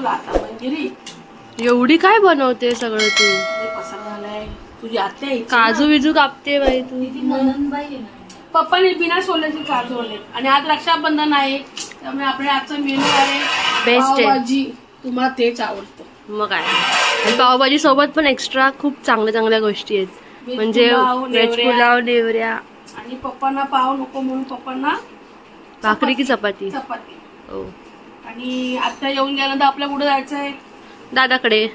चला आता मंजिरी एवढी काय बनवते सगळं तू? पसंत झालाय तुझी आत्या काजू बिजू कापते बाई तू. पप्पाने बिना सोल्याची काजू आले आणि आज रक्षाबंधन आहे त्यामुळे आपल्या आजचा मेनू आहे बेस्ट पावभाजी. तुम्हाला तेच आवडतं मग काय. आणि पावभाजी सोबत पण एक्स्ट्रा खूप चांगल्या चांगल्या गोष्टी आहेत म्हणजे व्हेज पुलाव नेवऱ्या. आणि पप्पांना पाव नको म्हणून पप्पांना भाकरी की चपाती. चपाती. हो. आणि आता येऊन गेल्यानंतर आपल्या कुठे जायचं आहे? दादाकडे.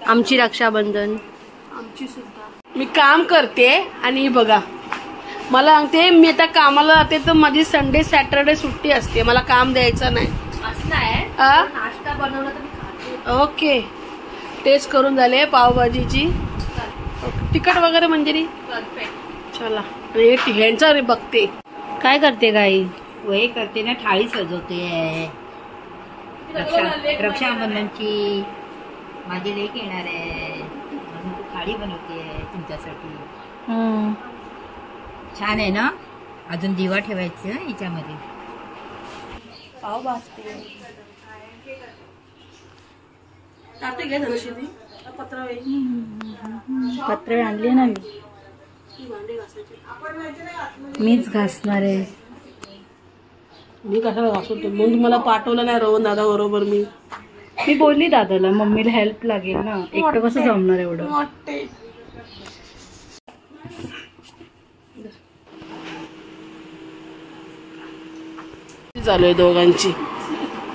आमची रक्षाबंधन. आमची सुद्धा. मी काम करते आणि बघा मला सांगते मी आता कामाला जाते तर माझी संडे सॅटरडे सुट्टी असते. मला काम द्यायचं नाही. नाश्ता बनवला तर ओके. टेस्ट करून झाले पावभाजीची. तिखट वगैरे मंजिरी चला. ह्यांचा रे बघते काय करते गाई. वही करते ना, थाळी सजवते. रक्षाबंधनची माझी लेक येणार आहे म्हणून तू थाळी बनवते तुमच्यासाठी. छान आहे ना. अजून दिवा ठेवायचं याच्यामध्ये. पाव भाजते. ताटे घे धनश्री. पत्र आणले ना मीच घासणार आहे. मी कशाला घासवतो म्हणून तुम्हाला पाठवलं नाही रोहन दादा बरोबर. मी बोलली दादाला मम्मीला हेल्प लागेल ना, एकटं कसं जमणार एवढं. चालू आहे दोघांची.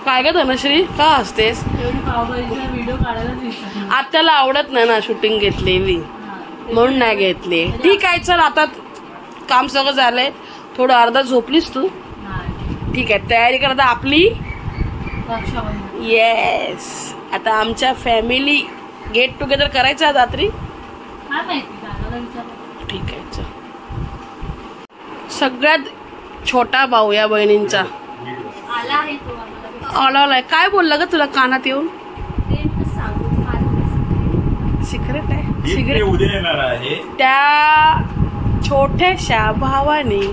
काय ग धनश्री का हसतेस? व्हिडिओ काढायला आत्याला आवडत नाही ना शूटिंग घेतलेली म्हणून नाही घेतली. ठीक आहे चल आता काम सगळं झालंय. थोडं अर्धा झोपलीस तू. ठीक आहे तयारी करता आपली. येस आता आमच्या फॅमिली गेट टुगेदर करायचं आज रात्री. ठीक आहे चल. सगळ्यात छोटा भाऊ या बहिणींचा आलाय. काय बोलला ग तुला कानात येऊन? सिक्रेट आहे. सिक्रेट. त्या छोट्याशा भावाने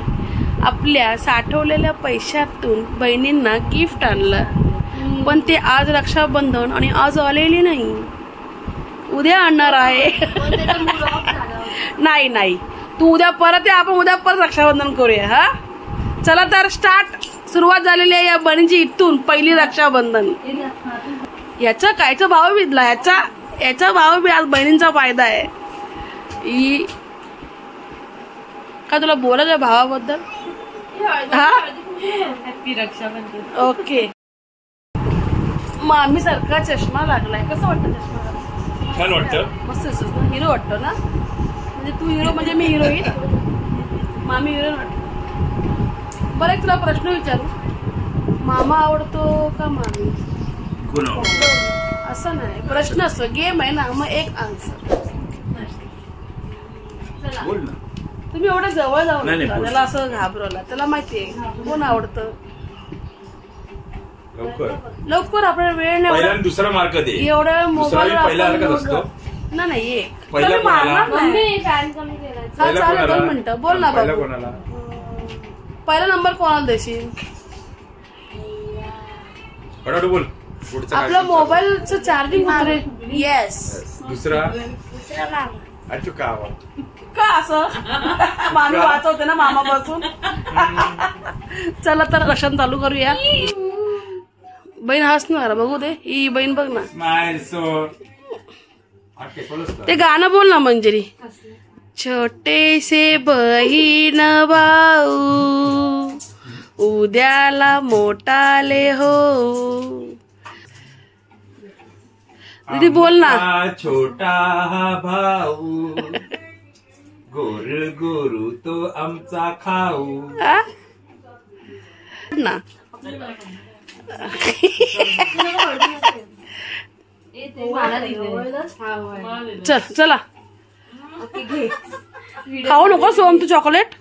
आपल्या साठवलेल्या पैशातून बहिणींना गिफ्ट आणलं पण ते आज रक्षाबंधन आणि आज आलेली नाही. उद्या आणणार आहे. नाही नाही तू उद्या परत ये. आपण उद्या परत रक्षाबंधन करूया. हा चला तर स्टार्ट. सुरुवात झालेली आहे या बहिणीची इथून पहिली रक्षाबंधन. याचा कायचा भाव विधला याचा भाव बी आज बहिणींचा फायदा आहे. का तुला बोलायचं आहे भावाबद्दल? हा हॅपी रक्षाबंधन. ओके. मामी सारखा चष्मा लागलाय. कसं वाटतं चष्मा? छान वाटतं. मस्त दिसतो. हिरो वाटतो ना. म्हणजे तू हिरो म्हणजे मी हिरोईन. मामी हिरोईन वाटतो. बरं एक तुला प्रश्न विचारू. मामा आवडतो का मामी? असं नाही प्रश्न असतो. गेम आहे ना मग एक आन्सर. तुम्ही एवढं जवळ जाऊ नका. त्याला असं घाबरवला. त्याला माहितीये कोण आवडतं. लवकर आपल्याला वेळ नाही. दुसरा मार्क दे. एवढ्या मोबाईल नाही एक चालेल. 2 मिनिटं बोल ना बाबू. पहिला नंबर कोणाला देशील? बोल. आपलं मोबाईलचं चार्जिंग उतरे. येस. दुसरा का असं मामी वाचवते ना मामापासून. चला तर रक्षण चालू करूया. बहीण हसणार बघू दे. ही बहीण बघ ना. ते गाणं बोल ना मंजिरी. छोटे से बहीण भाऊ उद्याला मोठाले हो. दीदी बोल ना. छोटा हा भाऊ गोर गोरू तो आमचा खाऊ ना. चल चला खाऊ नको सोम तू चॉकलेट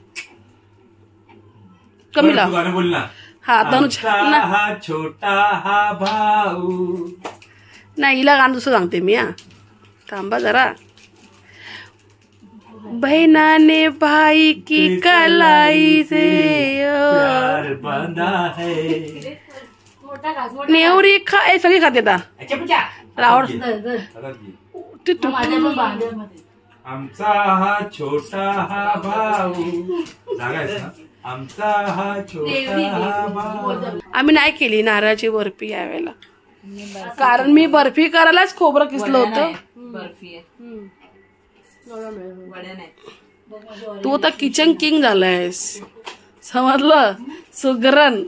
कमी लाव. बोल ना. हा तनुज हा छोटा हा भाऊ. नाही हिला गाणं दुसरं सांगते मी. हा थांबा जरा. बहनाने भाई की कलाई से प्यार बांधा है. नेवरी हे सगळी खाते आता रावण आमचा हा छोटा हा भाऊ सांगायचं ना, आमचा हा छोटा हा भाऊ. आम्ही नाही केली नारळाची बर्फी यावेळेला, कारण मी बर्फी करायलाच खोबरं किसलं होतं. बर्फी आहे वड्या नाही. तू आता किचन किंग झालायस, समजलं. सुगरण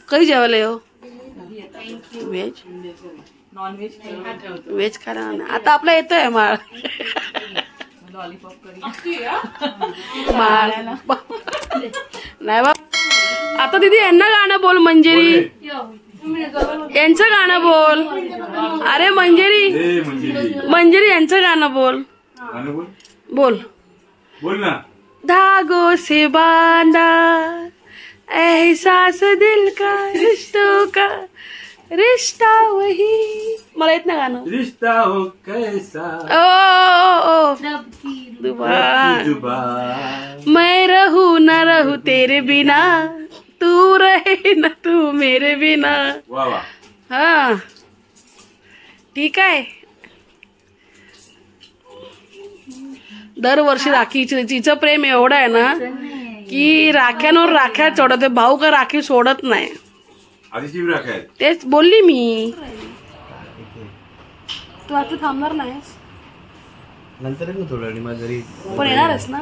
कधी जेवायला येऊ? व्हेज नॉन व्हेज व्हेज खाना आता आपला येतोय माळ. लॉलीपॉप करी माळ नाही बा. आता दीदी यांना गाणं बोल, मंजेरी यांचं गाणं बोल. अरे मंजेरी ए मंजिरी, मंजेरी यांचं गाणं बोल. गाणं बोल, बोल बोल ना. धागों से बांधा एहसास दिल का, रिश्तों का रिश्ता वही. मला येत ना गाणं. रिश्ता हो कैसा ओ दुबान. जुबान. मैं रहूं न रहूं तेरे बिना, तू रहे न तू मेरे बिना. वा वा. हा ठीक आहे. दरवर्षी राखी, तिचं प्रेम एवढं आहे ना की राख्यांवर राख्या चढवते. भाऊ का राखी सोडत नाही. आधीची बी राख आहेत. तेच बोलली मी. तू आता थांबणार नाहीस? नंतर येईल ना थोड्या वेळाने माझ्या घरी. पण येणारच ना?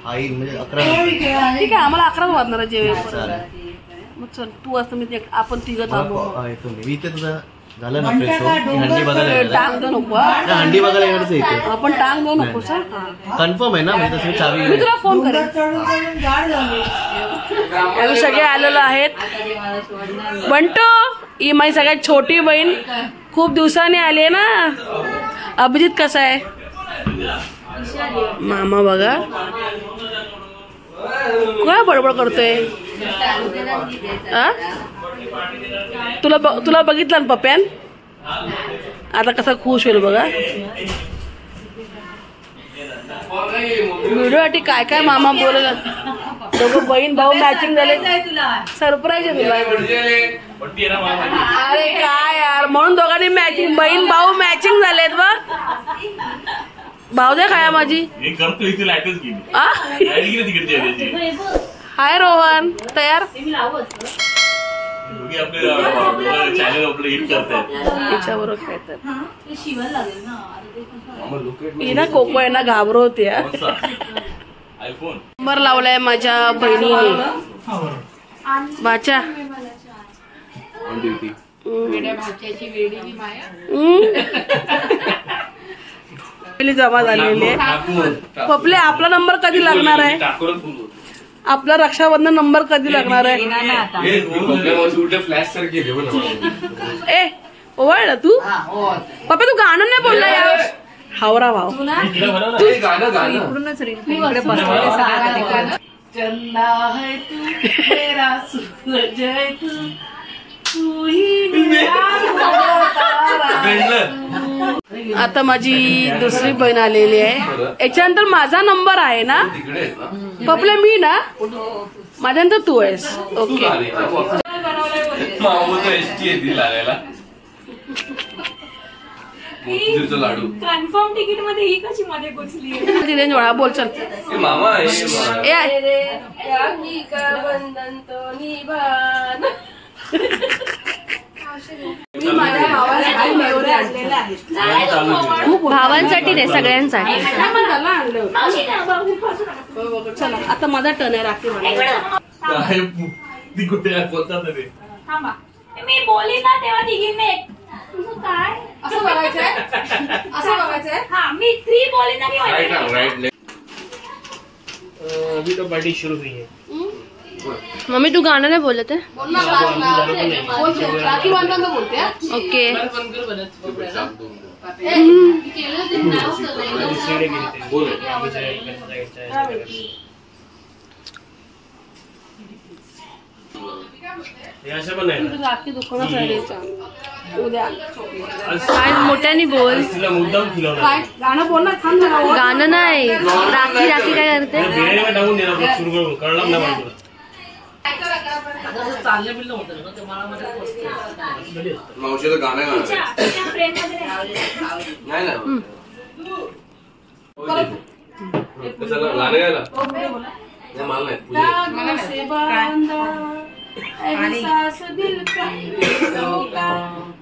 आई म्हणजे 11 ठीक आहे, आम्हाला 11 वाजणार जेवे. चालेल. मग चल तू असतं मी आपण तिघं थांबू. येतो मी इथे. तुझा झालं ना फ्रेश हो? हंडी बघायला येणार. टांग देऊ नको हा? नाही, हंडी बघायला येणारच आहे इथे. आपण टांग देऊ नको सर. कन्फर्म आहे ना? म्हणजे तसं चावी मी तुला फोन करेन. आम्ही सगळे आलेलो आहेत. बंटू ही माझी सगळ्यात छोटी बहीण, खूप दिवसांनी आली आहे ना. अभिजित कसा आहे? मामा बघा काय बडबड करतोय. तुला बघितलं ना पप्प्यान, आता कसा खुश होईल बघा. व्हिडिओसाठी काय काय मामा बोलला. दोघं बहीण भाऊ मॅचिंग झाले. सरप्राईज आहे तुला. अरे काय यार, म्हणून दोघांनी मॅचिंग, बहीण भाऊ मॅचिंग झालेत बघ. भाऊ दे खाया माझी. हाय रोहन, तयार? तिच्याबरोबर खेळतात. ही ना कोको आहे ना, घाबरवते. नंबर लावलाय माझ्या बहिणीने. बाचा जमा झालेली आहे. पपले आपला नंबर कधी लागणार आहे? आपला रक्षाबंधन नंबर कधी लागणार आहे? ए ओवाळलं तू पप्पा, तू गाणं नाही बोलला यार. हावरा भाव इकडूनच रे इकडे बसलेले सगळे. चंदा है तू मेरा सूरज है तू ही मेरा तारा. आता माझी दुसरी बहीण आलेली आहे. याच्यानंतर माझा नंबर आहे ना पपले, मी ना माझ्यानंतर तू आहेस. ओके लाडू कन्फर्म तिकीट मध्ये ही कशी मध्ये घुसली. तिथे जोडा बोल चल. मामा भावांसाठी नाही, सगळ्यांसाठी. चला आता माझा टर्न आहे राखी बांधायला. थांबा, मी बोली ना तेव्हा तिघींनी काय असं बघायचंय, असं बघायचंय. हा मी 3 बोली ना. अभी तो पार्टी शुरू हुई है. मम्मी तू गाणं नाही बोलत आहे? राखी बांधताना बोलते. ओके राखी दुकानात राहिलीचा उद्या. काय मोठ्याने बोल. काय गाणं बोल ना, थांब जरा. गाणं नाही, राखी राखी काय करते? मावशीचं गाणं गाणं नाही ना कशाला गाणं गायला नाही मला नाही एहसास दिल का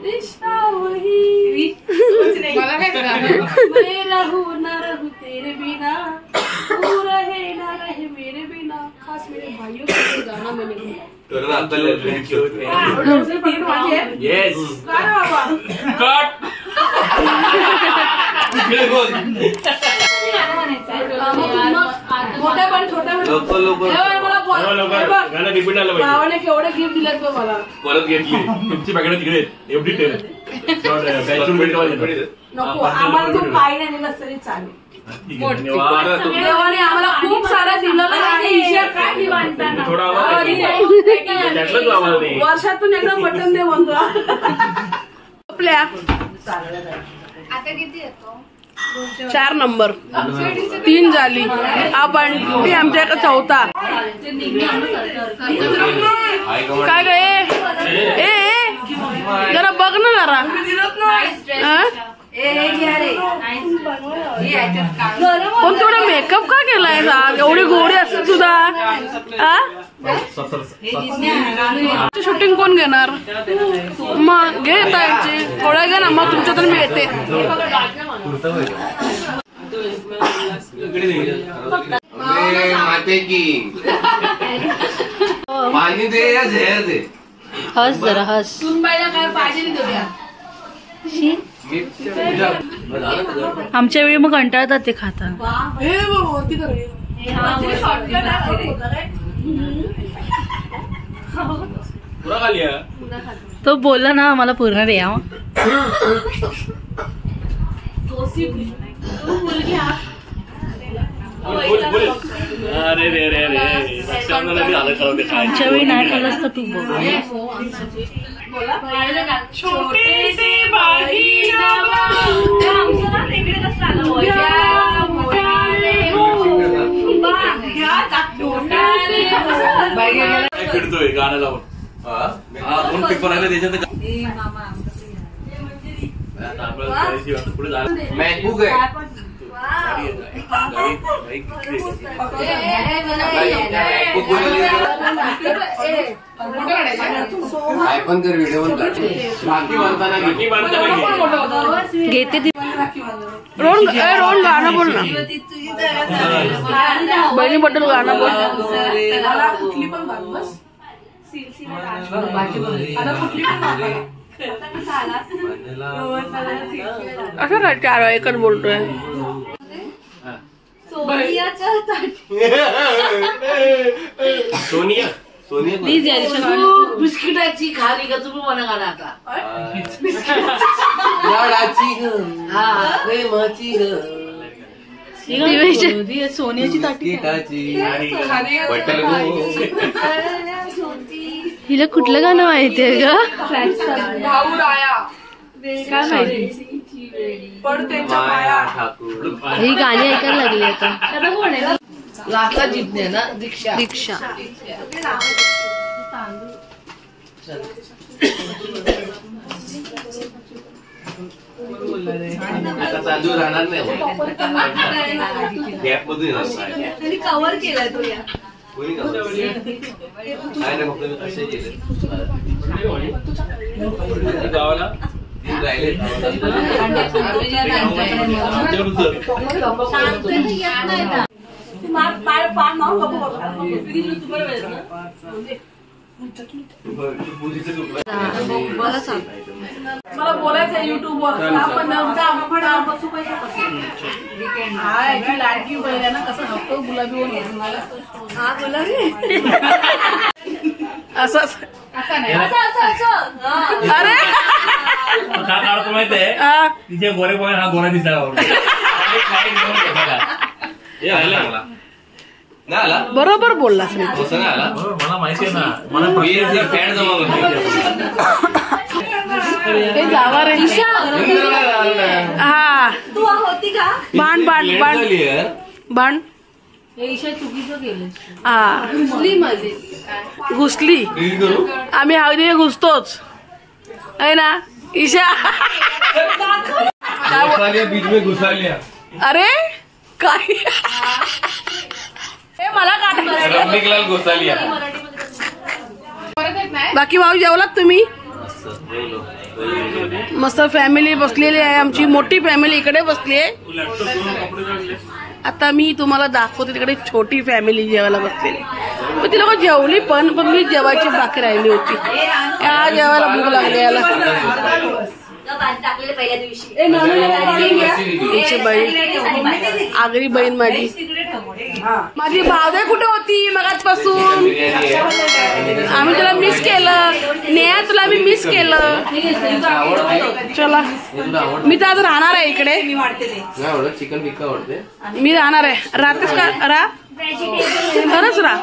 रिश्ता वही मैं रहूं न रहूं तेरे बिना तू रहे न रहे मेरे बिना। खास मेरे भाइयों के लिए गाना मैंने येस मोठ्या पण छोट्या भावाने केवढे गिफ्ट दिलेत बघ मला परत घेतली तुमची पॅकेट तिकडे एवढी नको आम्हाला तू काही नाही दिलं तरी चालेल देवाने आम्हाला खूप सारं दिलेलं आहे वर्षातून एकदा मटण दे म्हणतो आपल्या आता किती येतो 4 नंबर 3 झाली आपण ती आमच्या एका चौथा काय ग ए जरा बघ ना जरा पण थोडा मेकअप का केलाय एवढी गोरी असेल सुद्धा शूटिंग कोण घेणार मग घे त्यांची थोड्या घ्या ना मग तुमच्या तर मी येते माते की पाणी दे या झेर दे हस जरा हस सुनबाईला काय पाहिजे देऊया आमच्या वेळी मग कंटाळतात ते खाताना हे वरती कर पुरा खाली तो बोलला ना मला पूर्ण द्या अरे रे रे रे आमच्या वेळी नाही खाल्लंस तर तू बोल फिरतोय गाणं लावून 2 पेपर आले त्याच्यात पुढे मॅकबुक आहे आयफोन कर व्हिडिओ घेते ती रोहन गाणं बोल ना बहिणीबद्दल गाणं बोल कुठली पण बस असं काय 4 वेळा एकच बोलतोय सोनिया प्लीज बिस्किटाची खाली का तुम्ही मला गाणं आता सोनियाची ताटी हिला कुठलं गाणं माहितीये ग काय माहिती ही गाणी ऐकायला लागली आता लाचा जिंकणे ना दीक्षा दीक्षा आता तांदूळ राहणार नाही गॅप मधून येणार कव्हर केलाय तो या कोणी काय नाही फक्त असे गेले गावाला राहिले मला बोलायचं युट्यूबवर लाडकी बहीण आहे ना कसं हक्क गुलाबी असं अरे का काढतो माहितीये तिचे गोरे पोहे हा गोरा दिसायला बरोबर बोललास मी मला माहिती आहे ना मला पॅन्ट जमा हे जावा रे हा तू होती का बाण बाण बाण बाण हा घुसली. आम्ही हळदी घुसतोच आहे ना ईशा. बीच में घुसा लिया. अरे काय मला रमणीकलाल घुसा लिया. बाकी भाऊ जेवलात तुम्ही? मस्त फॅमिली बसलेली आहे, आमची मोठी फॅमिली इकडे बसली आहे. आता मी तुम्हाला दाखवते तिकडे छोटी फॅमिली जेवायला बसलेली. पण ती लोक जेवली पण मी जेवायची बाकी राहिली होती. या जेवायला भूक लागली याला. आगरी बहीण माझी भावदे कुठे होती मगाचपासून? आम्ही तुला मिस केलं नेहा, तुला मी मिस केलं. चला मी तर आज राहणार आहे इकडे. चिकन टिक्का आवडते. मी राहणार आहे. राहतेस का? खरंच राहा.